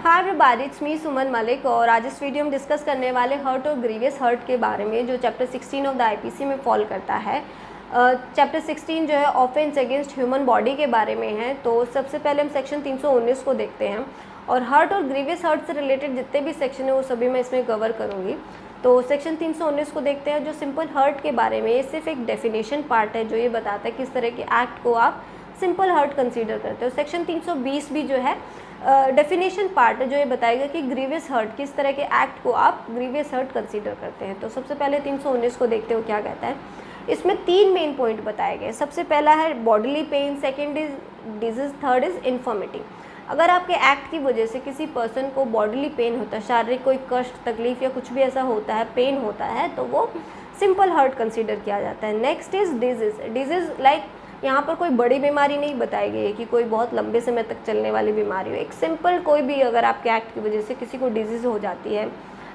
Hi everybody, it's me सुमन मलिक। और आज इस वीडियो में डिस्कस करने वाले हर्ट और ग्रीवियस हर्ट के बारे में, जो चैप्टर 16 ऑफ द आईपीसी में फॉल करता है। चैप्टर 16 जो है ऑफेंस अगेंस्ट ह्यूमन बॉडी के बारे में है। तो सबसे पहले हम सेक्शन 319 को देखते हैं और हर्ट और ग्रीवियस हर्ट से रिलेटेड जितने भी सेक्शन है वो सभी मैं इसमें कवर करूँगी। तो सेक्शन 319 को देखते हैं, जो सिंपल हर्ट के बारे में। ये सिर्फ एक डेफिनेशन पार्ट है जो ये बताता है किस तरह के एक्ट को आप सिंपल हर्ट कंसीडर करते हो। सेक्शन 320 भी जो है डेफिनेशन पार्ट है जो ये बताएगा कि ग्रीवियस हर्ट किस तरह के एक्ट को आप ग्रीवियस हर्ट कंसीडर करते हैं। तो सबसे पहले 319 को देखते हो क्या कहता है। इसमें 3 मेन पॉइंट बताए गए। सबसे पहला है bodily pain, second is disease, third is infirmity. अगर आपके एक्ट की वजह से किसी पर्सन को बॉडीली पेन होता है, शारीरिक कोई कष्ट, तकलीफ या कुछ भी ऐसा होता है, पेन होता है, तो वो सिंपल हर्ट कंसीडर किया जाता है। Next is disease. Disease like यहाँ पर कोई बड़ी बीमारी नहीं बताई गई है कि कोई बहुत लंबे समय तक चलने वाली बीमारी हो। एक सिंपल कोई भी अगर आपके एक्ट की वजह से किसी को डिजीज़ हो जाती है,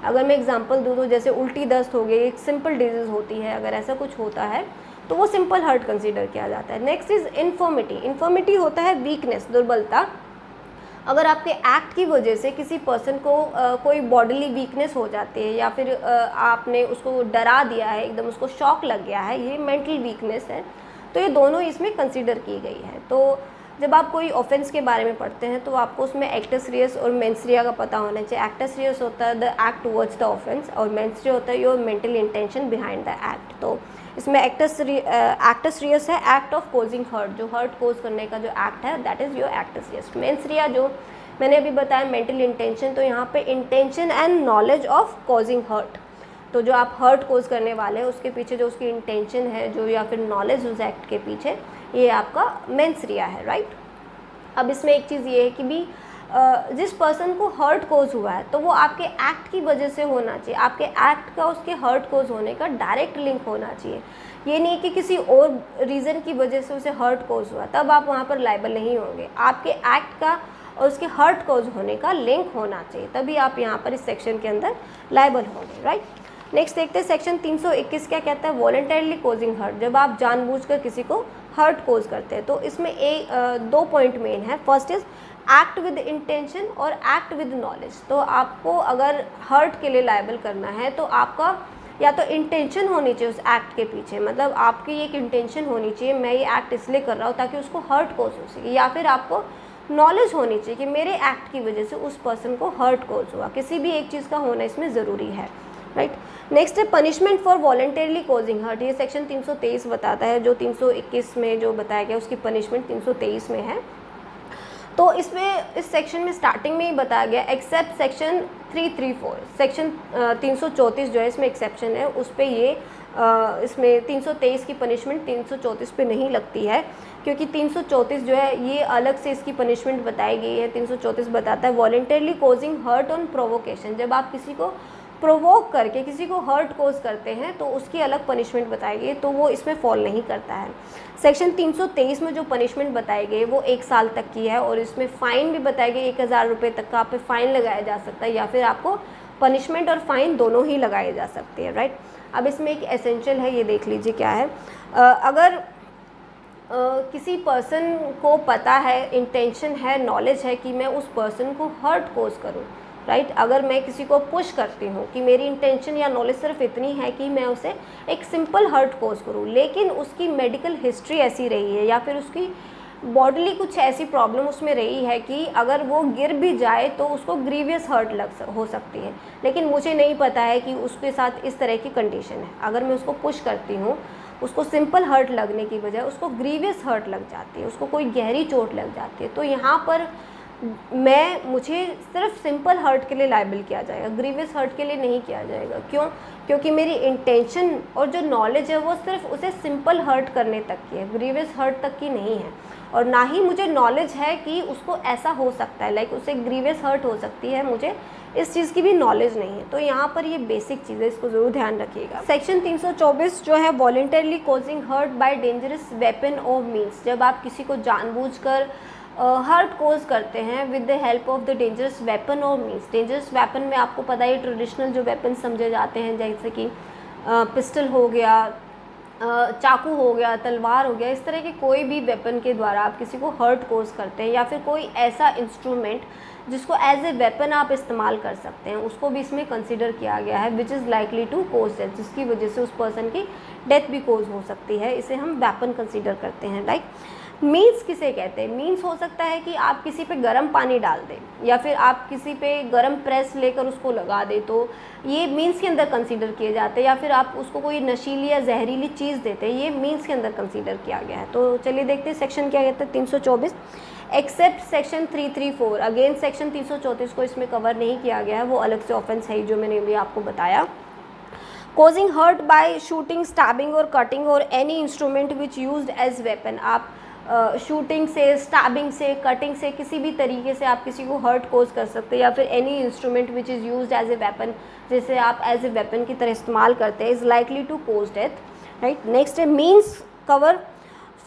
अगर मैं एग्जांपल दूँ तो जैसे उल्टी दस्त हो गई, एक सिंपल डिजीज़ होती है, अगर ऐसा कुछ होता है तो वो सिंपल हर्ट कंसीडर किया जाता है। Next is infirmity. इन्फॉर्मिटी होता है वीकनेस, दुर्बलता। अगर आपके एक्ट की वजह से किसी पर्सन को कोई बॉडीली वीकनेस हो जाती है या फिर आपने उसको डरा दिया है, एकदम उसको शॉक लग गया है, ये मेंटल वीकनेस है। तो ये दोनों इसमें कंसीडर की गई है। तो जब आप कोई ऑफेंस के बारे में पढ़ते हैं तो आपको उसमें एक्टस रियस और मेंस रिया का पता होना चाहिए। एक्टस रियस होता है the act towards the offence और मेंस रिया होता है your mental intention behind the act. तो इसमें एक्टस रियस है एक्ट ऑफ कोजिंग हर्ट, जो हर्ट कोज करने का जो एक्ट है, that is your actus reus. Mens rea जो मैंने अभी बताया मेंटल इंटेंशन, तो यहाँ पे intention and knowledge of causing hurt. तो जो आप हर्ट कोज करने वाले हैं उसके पीछे जो उसकी इंटेंशन है, जो या फिर नॉलेज उस एक्ट के पीछे, ये आपका मेंस रिया है, राइट। अब इसमें एक चीज़ ये है कि भी जिस पर्सन को हर्ट कोज हुआ है तो वो आपके एक्ट की वजह से होना चाहिए। आपके एक्ट का उसके हर्ट कोज होने का डायरेक्ट लिंक होना चाहिए। ये नहीं कि किसी और रीज़न की वजह से उसे हर्ट कोज हुआ तब आप वहाँ पर लायबल नहीं होंगे। आपके एक्ट का और उसके हर्ट कोज होने का लिंक होना चाहिए, तभी आप यहाँ पर इस सेक्शन के अंदर लायबल होंगे, राइट। नेक्स्ट देखते हैं सेक्शन 321 क्या कहता है। वॉलंटरली कोजिंग हर्ट, जब आप जानबूझकर किसी को हर्ट कोज करते हैं। तो इसमें दो पॉइंट मेन है। First is act with intention और एक्ट विद नॉलेज। तो आपको अगर हर्ट के लिए लायबल करना है तो आपका या तो इंटेंशन होनी चाहिए उस एक्ट के पीछे, मतलब आपकी एक इंटेंशन होनी चाहिए, मैं ये एक्ट इसलिए कर रहा हूँ ताकि उसको हर्ट कोज हो सके, या फिर आपको नॉलेज होनी चाहिए कि मेरे एक्ट की वजह से उस पर्सन को हर्ट कोज हुआ। किसी भी एक चीज़ का होना इसमें ज़रूरी है, राइट। नेक्स्ट है punishment for voluntarily causing hurt. ये सेक्शन 323 बताता है, जो 321 में जो बताया गया उसकी पनिशमेंट 323 में है। तो इसमें इस सेक्शन में स्टार्टिंग में ही बताया गया एक्सेप्ट सेक्शन 334। सेक्शन 334 जो है इसमें एक्सेप्शन है, उस पर ये इसमें 323 की पनिशमेंट 334 पे नहीं लगती है, क्योंकि 334 जो है ये अलग से इसकी पनिशमेंट बताई गई है। 334 बताता है voluntarily causing hurt on provocation. जब आप किसी को प्रोवोक करके किसी को हर्ट कोज करते हैं तो उसकी अलग पनिशमेंट बताई गई, तो वो इसमें फॉल नहीं करता है। सेक्शन 323 में जो पनिशमेंट बताई गई वो 1 साल तक की है, और इसमें फ़ाइन भी बताई गई 1000 रुपये तक का आप पे फ़ाइन लगाया जा सकता है, या फिर आपको पनिशमेंट और फ़ाइन दोनों ही लगाए जा सकते हैं, राइट। अब इसमें एक एसेंशियल है, ये देख लीजिए क्या है। अगर किसी पर्सन को पता है, इंटेंशन है, नॉलेज है कि मैं उस पर्सन को हर्ट कोज करूँ, राइट। अगर मैं किसी को पुश करती हूँ कि मेरी इंटेंशन या नॉलेज सिर्फ इतनी है कि मैं उसे एक सिंपल हर्ट कोज करूँ, लेकिन उसकी मेडिकल हिस्ट्री ऐसी रही है या फिर उसकी बॉडीली कुछ ऐसी प्रॉब्लम उसमें रही है कि अगर वो गिर भी जाए तो उसको ग्रीवियस हर्ट हो सकती है, लेकिन मुझे नहीं पता है कि उसके साथ इस तरह की कंडीशन है। अगर मैं उसको पुश करती हूँ, उसको सिंपल हर्ट लगने की बजाय उसको ग्रीवियस हर्ट लग जाती है, उसको कोई गहरी चोट लग जाती है, तो यहाँ पर मुझे सिर्फ सिंपल हर्ट के लिए लायबल किया जाएगा, ग्रीवियस हर्ट के लिए नहीं किया जाएगा। क्यों? क्योंकि मेरी इंटेंशन और जो नॉलेज है वो सिर्फ उसे सिंपल हर्ट करने तक की है, ग्रीवियस हर्ट तक की नहीं है। और ना ही मुझे नॉलेज है कि उसको ऐसा हो सकता है, लाइक उसे ग्रीवियस हर्ट हो सकती है, मुझे इस चीज़ की भी नॉलेज नहीं है। तो यहाँ पर ये बेसिक चीज़ है, इसको ज़रूर ध्यान रखिएगा। सेक्शन 324 जो है voluntarily causing hurt by dangerous weapon और मीन्स। जब आप किसी को जानबूझकर हर्ट कोज करते हैं with the help of the dangerous weapon और मीन्स। डेंजरस वेपन में आपको पता है ट्रेडिशनल जो वेपन समझे जाते हैं, जैसे कि पिस्टल हो गया, चाकू हो गया, तलवार हो गया, इस तरह के कोई भी वेपन के द्वारा आप किसी को हर्ट कोज करते हैं, या फिर कोई ऐसा इंस्ट्रूमेंट जिसको एज ए वेपन आप इस्तेमाल कर सकते हैं, उसको भी इसमें कंसिडर किया गया है, which is likely to cause death, जिसकी वजह से उस पर्सन की डेथ भी कोज हो सकती है, इसे हम वेपन कंसिडर करते हैं। लाइक मीन्स किसे कहते हैं? मीन्स हो सकता है कि आप किसी पे गर्म पानी डाल दें या फिर आप किसी पे गर्म प्रेस लेकर उसको लगा दें, तो ये मीन्स के अंदर कंसीडर किए जाते हैं, या फिर आप उसको कोई नशीली या जहरीली चीज़ देते हैं, ये मीन्स के अंदर कंसीडर किया गया है। तो चलिए देखते हैं सेक्शन क्या कहते हैं 324, एक्सेप्ट सेक्शन 334। अगेन सेक्शन 334 को इसमें कवर नहीं किया गया है, वो अलग से ऑफेंस है जो मैंने अभी आपको बताया। Causing hurt by shooting, stabbing और कटिंग और any instrument which used as weapon. आप शूटिंग से, स्टैबिंग से, कटिंग से, किसी भी तरीके से आप किसी को हर्ट कोज कर सकते हैं, या फिर any instrument which is used as a weapon, जैसे आप एज ए वेपन की तरह इस्तेमाल करते हैं, is likely to cause death. Right, next है means cover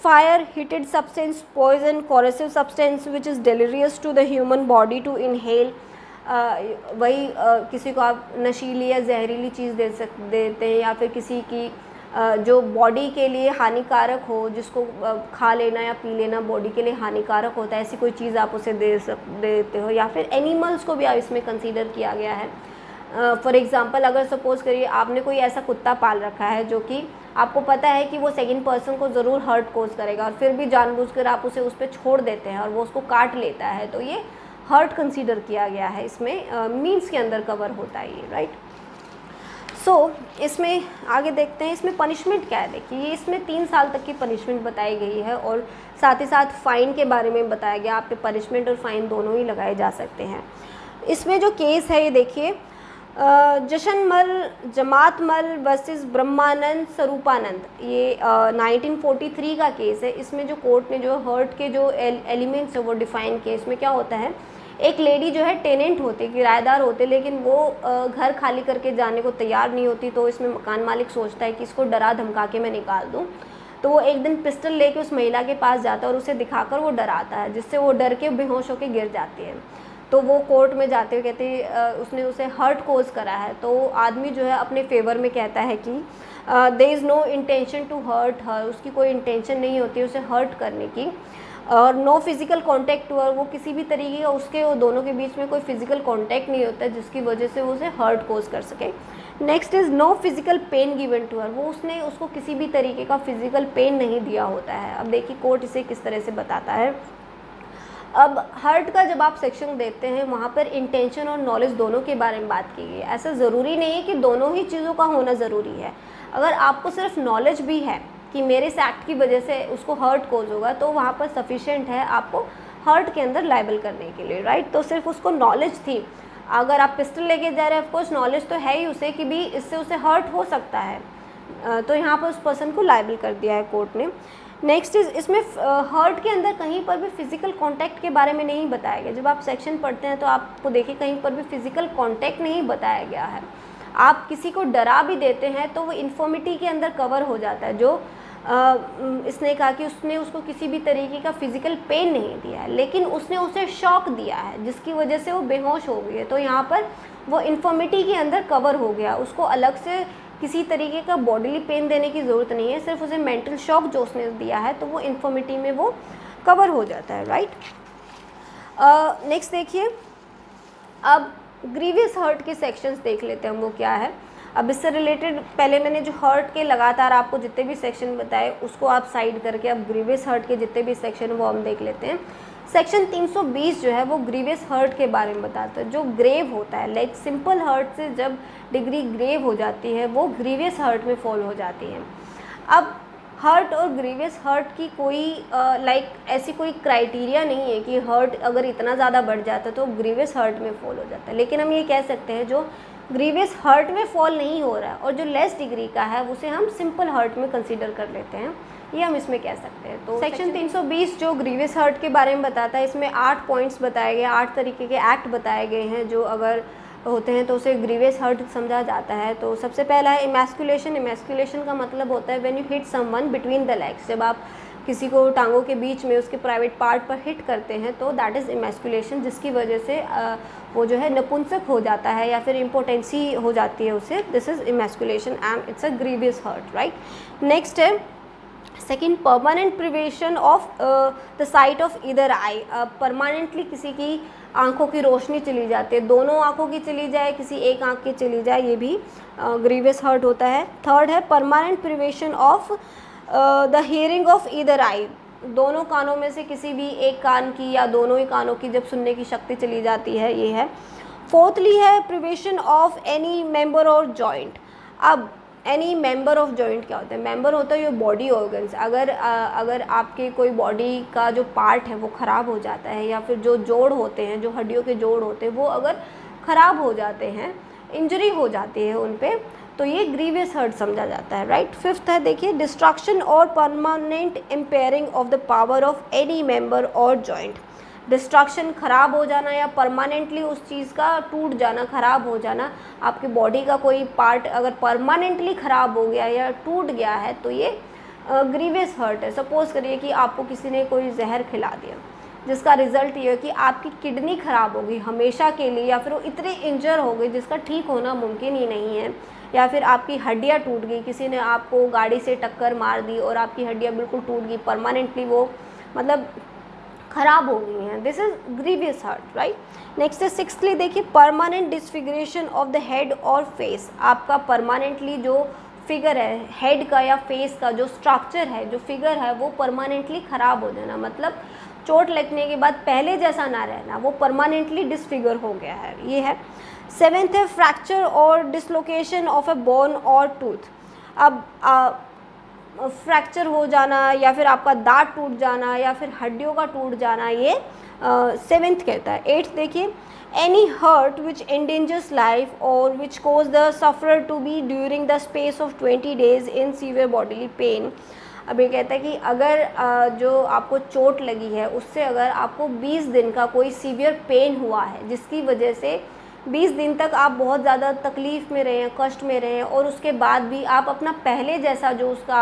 fire, heated substance, poison, corrosive substance which is deleterious to the human body to inhale. वही किसी को आप नशीली या जहरीली चीज़ देते हैं, या फिर किसी की जो बॉडी के लिए हानिकारक हो, जिसको खा लेना या पी लेना बॉडी के लिए हानिकारक होता है, ऐसी कोई चीज़ आप उसे देते हो, या फिर एनिमल्स को भी आप इसमें कंसीडर किया गया है। फॉर एग्ज़ाम्पल, अगर सपोज़ करिए आपने कोई ऐसा कुत्ता पाल रखा है जो कि आपको पता है कि वो सेकंड पर्सन को ज़रूर हर्ट कोज करेगा, और फिर भी जानबूझकर आप उसे उस पर छोड़ देते हैं और वो उसको काट लेता है, तो ये हर्ट कंसीडर किया गया है, इसमें मीन्स के अंदर कवर होता है ये। राइट, सो इसमें आगे देखते हैं इसमें पनिशमेंट क्या है। देखिए, ये इसमें 3 साल तक की पनिशमेंट बताई गई है, और साथ ही साथ फ़ाइन के बारे में बताया गया, आप पे पनिशमेंट और फ़ाइन दोनों ही लगाए जा सकते हैं। इसमें जो केस है ये देखिए, जशनमल जमातमल वर्सेस ब्रह्मानंद स्वरूपानंद, ये 1943 का केस है। इसमें जो कोर्ट ने जो हर्ट के जो एलिमेंट्स है वो डिफ़ाइन किए। इसमें क्या होता है, एक लेडी जो है टेनेंट होती, किराएदार होते, लेकिन वो घर खाली करके जाने को तैयार नहीं होती, तो इसमें मकान मालिक सोचता है कि इसको डरा धमका के मैं निकाल दूँ। तो वो एक दिन पिस्टल लेके उस महिला के पास जाता है और उसे दिखाकर वो डराता है, जिससे वो डर के बेहोश होकर गिर जाती है। तो वो कोर्ट में जाते हुए कहते उसने उसे हर्ट कोज करा है, तो आदमी जो है अपने फेवर में कहता है कि there is no intention to hurt her, उसकी कोई इंटेंशन नहीं होती उसे हर्ट करने की, और नो फिज़िकल कांटेक्ट हुआ, वो किसी भी तरीके का उसके और दोनों के बीच में कोई फिज़िकल कांटेक्ट नहीं होता जिसकी वजह से वो उसे हर्ट कोज कर सके। Next is no physical pain given to her, वो उसने उसको किसी भी तरीके का फिज़िकल पेन नहीं दिया होता है। अब देखिए कोर्ट इसे किस तरह से बताता है। अब हर्ट का जब आप सेक्शन देते हैं वहाँ पर इंटेंशन और नॉलेज दोनों के बारे में बात की गई है। ऐसा ज़रूरी नहीं है कि दोनों ही चीज़ों का होना ज़रूरी है। अगर आपको सिर्फ नॉलेज भी है कि मेरे इस एक्ट की वजह से उसको हर्ट कोज होगा, तो वहाँ पर सफिशिएंट है आपको हर्ट के अंदर लायबल करने के लिए। राइट, तो सिर्फ उसको नॉलेज थी। अगर आप पिस्टल लेके जा रहे हैं, ऑफकोर्स नॉलेज तो है ही उसे कि भी इससे उसे हर्ट हो सकता है, तो यहाँ पर उस पर्सन को लायबल कर दिया है कोर्ट ने। नेक्स्ट इज इसमें हर्ट के अंदर कहीं पर भी फिजिकल कांटेक्ट के बारे में नहीं बताया गया। जब आप सेक्शन पढ़ते हैं तो आपको देखिए कहीं पर भी फिजिकल कांटेक्ट नहीं बताया गया है। आप किसी को डरा भी देते हैं तो वो इन्फॉर्मिटी के अंदर कवर हो जाता है। जो इसने कहा कि उसने उसको किसी भी तरीके का फिजिकल पेन नहीं दिया है, लेकिन उसने उसे शॉक दिया है जिसकी वजह से वो बेहोश हो गई है, तो यहाँ पर वो इन्फॉर्मिटी के अंदर कवर हो गया। उसको अलग से किसी तरीके का बॉडीली पेन देने की ज़रूरत नहीं है, सिर्फ उसे मेंटल शॉक जो उसने दिया है तो वो इन्फॉर्मिटी में वो कवर हो जाता है। राइट, नेक्स्ट देखिए, अब ग्रीवियस हर्ट के सेक्शंस देख लेते हैं हम वो क्या है। अब इससे रिलेटेड पहले मैंने जो हर्ट के लगातार आपको जितने भी सेक्शन बताए उसको आप साइड करके अब ग्रीवियस हर्ट के जितने भी सेक्शन वो हम देख लेते हैं। सेक्शन 320 जो है वो ग्रीवियस हर्ट के बारे में बताता है, जो ग्रेव होता है। लाइक सिंपल हर्ट से जब डिग्री ग्रेव हो जाती है वो ग्रीवियस हर्ट में फॉल हो जाती है। अब हर्ट और ग्रीवियस हर्ट की कोई ऐसी कोई क्राइटेरिया नहीं है कि हर्ट अगर इतना ज़्यादा बढ़ जाता है तो ग्रीवियस हर्ट में फॉल हो जाता है, लेकिन हम ये कह सकते हैं जो ग्रीवियस हर्ट में फॉल नहीं हो रहा है और जो लेस डिग्री का है उसे हम सिंपल हर्ट में कंसीडर कर लेते हैं, ये हम इसमें कह सकते हैं। तो सेक्शन 320 जो ग्रीवियस हर्ट के बारे में बताता है, इसमें 8 पॉइंट्स बताए गए, 8 तरीके के एक्ट बताए गए हैं जो अगर होते हैं तो उसे ग्रीवियस हर्ट समझा जाता है। तो सबसे पहला है इमैस्कुलेशन। इमैस्कुलेशन का मतलब होता है when you hit someone between the legs, जब आप किसी को टांगों के बीच में उसके प्राइवेट पार्ट पर हिट करते हैं तो दैट इज़ इमैस्कुलेशन, जिसकी वजह से वो जो है नपुंसक हो जाता है या फिर इम्पोटेंसी हो जाती है उसे। This is emasculation and it's a grievous hurt. Right, next है second permanent privation of the sight of either eye. Permanently किसी की आंखों की रोशनी चली जाती है, दोनों आंखों की चली जाए, किसी एक आंख की चली जाए, ये भी ग्रीवियस हर्ट होता है। थर्ड है permanent privation of the hearing of either आई, दोनों कानों में से किसी भी एक कान की या दोनों ही कानों की जब सुनने की शक्ति चली जाती है, ये है। फोर्थली है प्रिवेशन ऑफ एनी मेंबर और जॉइंट। अब एनी मेंबर ऑफ जॉइंट क्या होता है? मेंबर होता है ये बॉडी ऑर्गन्स। अगर आपके कोई बॉडी का जो पार्ट है वो ख़राब हो जाता है, या फिर जो जोड़ होते हैं, जो हड्डियों के जोड़ होते हैं, वो अगर ख़राब हो जाते हैं, इंजरी हो जाती है उन पे, तो ये ग्रीवियस हर्ट समझा जाता है, राइट। फिफ्थ है देखिए डिस्ट्रक्शन और permanent impairing of the power of any member और जॉइंट। डिस्ट्रक्शन, ख़राब हो जाना या परमानेंटली उस चीज़ का टूट जाना, ख़राब हो जाना। आपकी बॉडी का कोई पार्ट अगर परमानेंटली ख़राब हो गया या टूट गया है तो ये ग्रीवियस हर्ट है। सपोज़ करिए कि आपको किसी ने कोई जहर खिला दिया, जिसका रिज़ल्ट ये है कि आपकी किडनी ख़राब हो गई हमेशा के लिए, या फिर वो इतनी इंजर हो गई जिसका ठीक होना मुमकिन ही नहीं है, या फिर आपकी हड्डियाँ टूट गई, किसी ने आपको गाड़ी से टक्कर मार दी और आपकी हड्डियाँ बिल्कुल टूट गई, परमानेंटली वो मतलब ख़राब हो गई हैं, this is grievous hurt, right. Next है सिक्सथली देखिए permanent disfigurement of the head और फेस। आपका परमानेंटली जो फिगर है हेड का या फेस का, जो स्ट्रक्चर है, जो फिगर है, वो परमानेंटली ख़राब हो जाना, मतलब चोट लगने के बाद पहले जैसा ना रहना, वो परमानेंटली डिसफिगर हो गया है, ये है। सेवेंथ है फ्रैक्चर और डिसलोकेशन ऑफ ए बोन और टूथ। अब फ्रैक्चर हो जाना या फिर आपका दांत टूट जाना या फिर हड्डियों का टूट जाना, ये सेवेंथ कहता है। एट्थ देखिए any hurt which endangers life और which cause the sufferer to be during the space of 20 days in severe bodily pain. अब ये कहता है कि अगर जो आपको चोट लगी है उससे अगर आपको 20 दिन का कोई सीवियर पेन हुआ है, जिसकी वजह से 20 दिन तक आप बहुत ज़्यादा तकलीफ़ में रहे हैं, कष्ट में रहे हैं, और उसके बाद भी आप अपना पहले जैसा जो उसका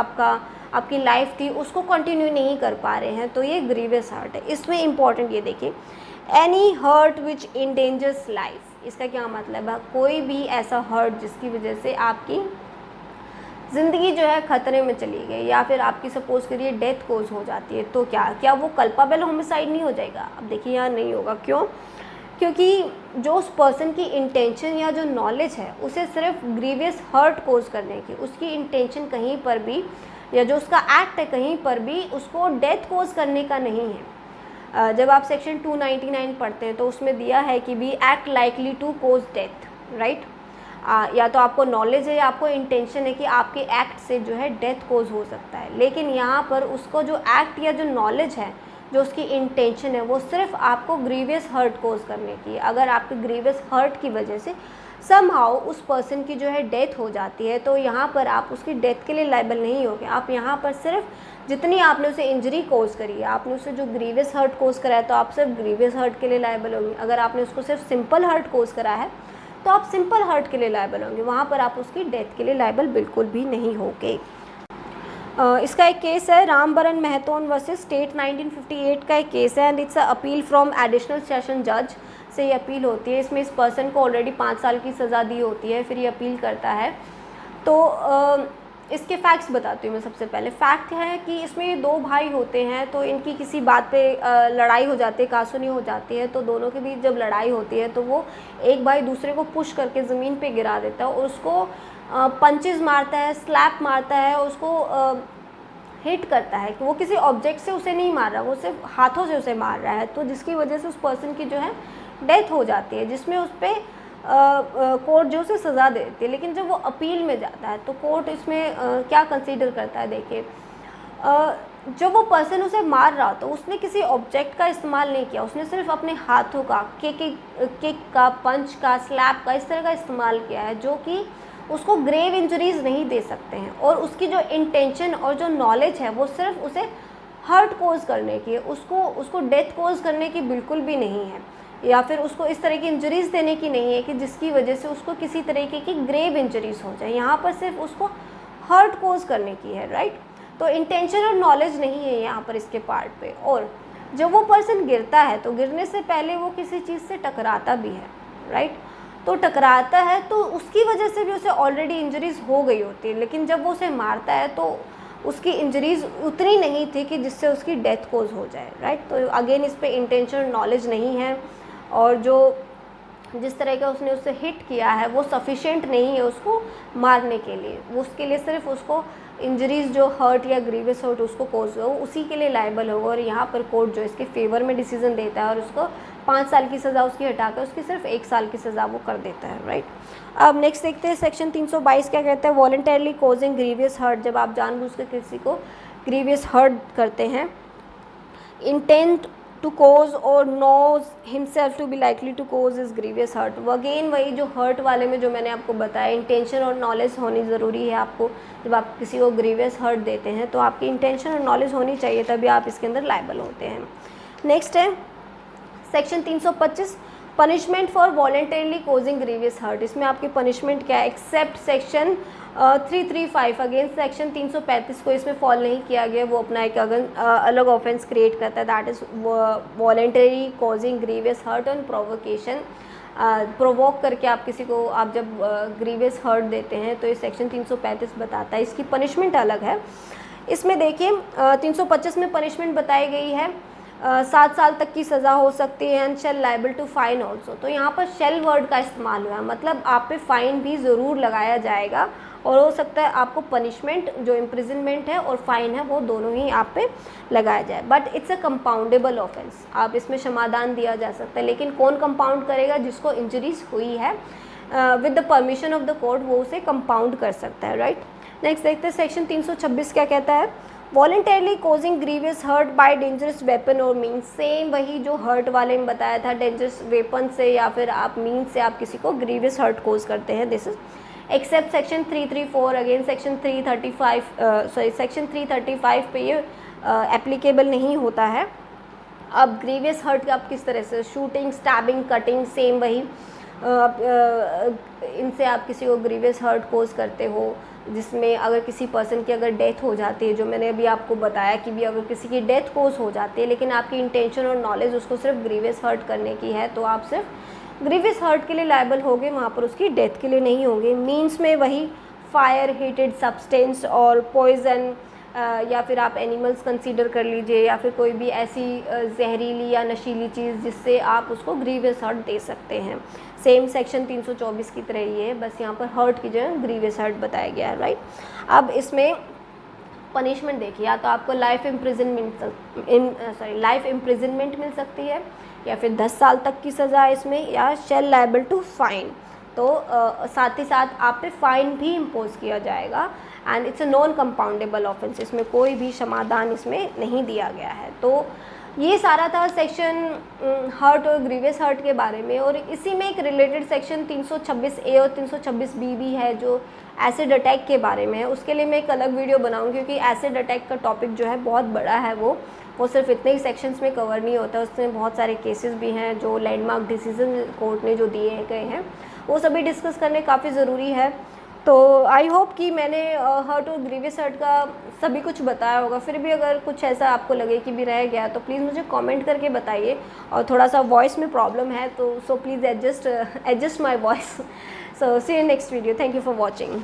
आपकी लाइफ थी उसको कंटिन्यू नहीं कर पा रहे हैं, तो ये ग्रीवियस हर्ट है। इसमें इंपॉर्टेंट ये देखिए एनी हर्ट विच इंडेंजर्स लाइफ। इसका क्या मतलब है? कोई भी ऐसा हर्ट जिसकी वजह से आपकी ज़िंदगी जो है ख़तरे में चली गई, या फिर आपकी सपोज़ करिए डेथ कोज हो जाती है, तो क्या वो कल्पाबल होमिसाइड नहीं हो जाएगा? अब देखिए यहाँ नहीं होगा। क्यों? क्योंकि जो उस पर्सन की इंटेंशन या जो नॉलेज है उसे सिर्फ ग्रीवियस हर्ट कोज करने की, उसकी इंटेंशन कहीं पर भी या जो उसका एक्ट है कहीं पर भी उसको डेथ कोज करने का नहीं है। जब आप सेक्शन 299 पढ़ते हैं तो उसमें दिया है कि be act likely to cause death, right. या तो आपको नॉलेज है या आपको इंटेंशन है कि आपके एक्ट से जो है डेथ कोज हो सकता है, लेकिन यहाँ पर उसको जो एक्ट या जो नॉलेज है, जो उसकी इंटेंशन है, वो सिर्फ आपको ग्रीवियस हर्ट कोज करने की है। अगर आपके ग्रीवियस हर्ट की वजह से समहाउ उस पर्सन की जो है डेथ हो जाती है, तो यहाँ पर आप उसकी डेथ के लिए लायबल नहीं होगे। आप यहाँ पर सिर्फ जितनी आपने उसे इंजरी कोज करी है, आपने उसे जो ग्रीवियस हर्ट कोज करा है, तो आप सिर्फ ग्रीवियस हर्ट के लिए लायबल होंगे। अगर आपने उसको सिर्फ सिंपल हर्ट कोज करा है तो आप सिंपल हर्ट के लिए लायबल होंगे, वहाँ पर आप उसकी डेथ के लिए लायबल बिल्कुल भी नहीं होंगे। इसका एक केस है रामबरन महतोन वर्सेस स्टेट 1958 का एक केस है, and it's a appeal from additional session जज से ये अपील होती है। इसमें इस पर्सन को ऑलरेडी 5 साल की सज़ा दी होती है, फिर ये अपील करता है। तो इसके फैक्ट्स बताती हूँ मैं। सबसे पहले फैक्ट है कि इसमें 2 भाई होते हैं, तो इनकी किसी बात पे लड़ाई हो जाती है, कासुनी हो जाती है। तो दोनों के बीच जब लड़ाई होती है तो वो एक भाई दूसरे को पुश करके ज़मीन पे गिरा देता है और उसको पंचेस मारता है, स्लैप मारता है, उसको हिट करता है कि वो किसी ऑब्जेक्ट से उसे नहीं मार रहा, वो सिर्फ हाथों से उसे मार रहा है, तो जिसकी वजह से उस पर्सन की जो है डेथ हो जाती है, जिसमें उस पर कोर्ट जो उसे सज़ा दे देती है। लेकिन जब वो अपील में जाता है तो कोर्ट इसमें क्या कंसीडर करता है, देखिए जो वो पर्सन उसे मार रहा तो उसने किसी ऑब्जेक्ट का इस्तेमाल नहीं किया, उसने सिर्फ अपने हाथों का किक का, पंच का, स्लैप का, इस तरह का इस्तेमाल किया है, जो कि उसको ग्रेव इंजरीज नहीं दे सकते हैं। और उसकी जो इंटेंशन और जो नॉलेज है वो सिर्फ उसे हर्ट कोज करने की है, उसको डेथ कोज करने की बिल्कुल भी नहीं है, या फिर उसको इस तरह की इंजरीज देने की नहीं है कि जिसकी वजह से उसको किसी तरीके की ग्रेव इंजरीज हो जाए। यहाँ पर सिर्फ उसको हर्ट कोज करने की है, राइट। तो इंटेंशन और नॉलेज नहीं है यहाँ पर इसके पार्ट पे। और जब वो पर्सन गिरता है तो गिरने से पहले वो किसी चीज़ से टकराता भी है, राइट। तो टकराता है तो उसकी वजह से भी उसे ऑलरेडी इंजरीज हो गई होती है, लेकिन जब वो उसे मारता है तो उसकी इंजरीज उतनी नहीं थी कि जिससे उसकी डेथ कोज हो जाए, राइट। तो अगेन इस पर इंटेंशन नॉलेज नहीं है। और जो जिस तरह का उसने उससे हिट किया है वो सफिशेंट नहीं है उसको मारने के लिए, वो उसके लिए सिर्फ उसको इंजरीज जो हर्ट या ग्रीवियस हर्ट उसको कोज हो उसी के लिए लायबल होगा। और यहाँ पर कोर्ट जो इसके फेवर में डिसीजन देता है और उसको 5 साल की सज़ा उसकी हटाकर उसकी सिर्फ 1 साल की सज़ा वो कर देता है, राइट। अब नेक्स्ट देखते हैं सेक्शन 322 क्या कहता है। वॉलंटरली कोजिंग ग्रीवियस हर्ट, जब आप जानबूझ कर किसी को ग्रीवियस हर्ट करते हैं, इंटेंट टू कोज और knows himself to be likely to cause is grievous hurt. वो अगेन वही जो हर्ट वाले में जो मैंने आपको बताया, इंटेंशन और नॉलेज होनी ज़रूरी है आपको। जब आप किसी को ग्रीवियस हर्ट देते हैं तो आपकी इंटेंशन और नॉलेज होनी चाहिए, तभी आप इसके अंदर लायबल होते हैं। नेक्स्ट है section 325 punishment for voluntarily causing grievous hurt. इसमें आपकी पनिशमेंट क्या है, एक्सेप्ट सेक्शन 335 अगेंस्ट सेक्शन 335 को इसमें फॉल नहीं किया गया, वो अपना एक अलग ऑफेंस क्रिएट करता है, that is voluntary causing grievous hurt on provocation. Provoke करके आप किसी को आप जब ग्रीवियस हर्ट देते हैं तो ये सेक्शन 335 बताता है, इसकी पनिशमेंट अलग है। इसमें देखिए 325 में पनिशमेंट बताई गई है 7 साल तक की सज़ा हो सकती है and shall liable to fine also. तो यहाँ पर शेल वर्ड का इस्तेमाल हुआ है, मतलब आप पे फाइन भी ज़रूर लगाया जाएगा और हो सकता है आपको पनिशमेंट जो इम्प्रिजनमेंट है और फाइन है वो दोनों ही आप पे लगाया जाए। But it's a compoundable offence, आप इसमें क्षमादान दिया जा सकता है, लेकिन कौन कंपाउंड करेगा, जिसको इंजरीज हुई है with the permission of the court वो उसे कंपाउंड कर सकता है, राइट। नेक्स्ट देखते हैं सेक्शन 326 क्या कहता है। Voluntarily causing grievous hurt by dangerous weapon और मीन्स, सेम वही जो हर्ट वाले में बताया था, डेंजरस वेपन से या फिर आप मीन्स से आप किसी को ग्रीवियस हर्ट कोज करते हैं, this is except section 334 again section 335 section 335 पे ये एप्लीकेबल नहीं होता है। अब ग्रीवियस हर्ट का आप किस तरह से, शूटिंग, स्टैबिंग, कटिंग, सेम वही इनसे आप किसी को ग्रीवियस हर्ट कोज करते हो, जिसमें अगर किसी पर्सन की अगर डेथ हो जाती है, जो मैंने अभी आपको बताया कि भी अगर किसी की डेथ कोज हो जाती है लेकिन आपकी इंटेंशन और नॉलेज उसको सिर्फ ग्रीवियस हर्ट करने की है, तो आप सिर्फ ग्रीवियस हर्ट के लिए लायबल होंगे, वहाँ पर उसकी डेथ के लिए नहीं होंगे। मीन्स में वही फायर, हीटेड सब्सटेंस और पॉइजन, या फिर आप एनिमल्स कंसीडर कर लीजिए, या फिर कोई भी ऐसी जहरीली या नशीली चीज़ जिससे आप उसको ग्रीवियस हर्ट दे सकते हैं। सेम सेक्शन 324 की तरह ही है, बस यहाँ पर हर्ट की जगह ग्रीवियस हर्ट बताया गया है, राइट। अब इसमें पनिशमेंट देखिए, या तो आपको लाइफ इम्प्रिजनमेंट मिल सकती है या फिर 10 साल तक की सज़ा इसमें, या शेल लायबल टू फाइन, तो साथ ही साथ आप पे फाइन भी इम्पोज किया जाएगा and it's a non compoundable offence, इसमें कोई भी क्षमादान इसमें नहीं दिया गया है। तो ये सारा था सेक्शन हर्ट और ग्रीवियस हर्ट के बारे में। और इसी में एक रिलेटेड सेक्शन 326A और 326B भी है जो एसिड अटैक के बारे में है, उसके लिए मैं एक अलग वीडियो बनाऊंगी, क्योंकि एसिड अटैक का टॉपिक जो है बहुत बड़ा है, वो सिर्फ इतने ही सेक्शंस में कवर नहीं होता, उसमें बहुत सारे केसेस भी हैं जो लैंडमार्क डिसीजन कोर्ट ने जो दिए गए हैं, वो सभी डिस्कस करने काफ़ी ज़रूरी है। तो आई होप कि मैंने हर्ट और ग्रीवियस हर्ट का सभी कुछ बताया होगा। फिर भी अगर कुछ ऐसा आपको लगे कि भी रह गया तो प्लीज़ मुझे कमेंट करके बताइए। और थोड़ा सा वॉइस में प्रॉब्लम है तो so please adjust my voice. So see you next video. Thank you for watching.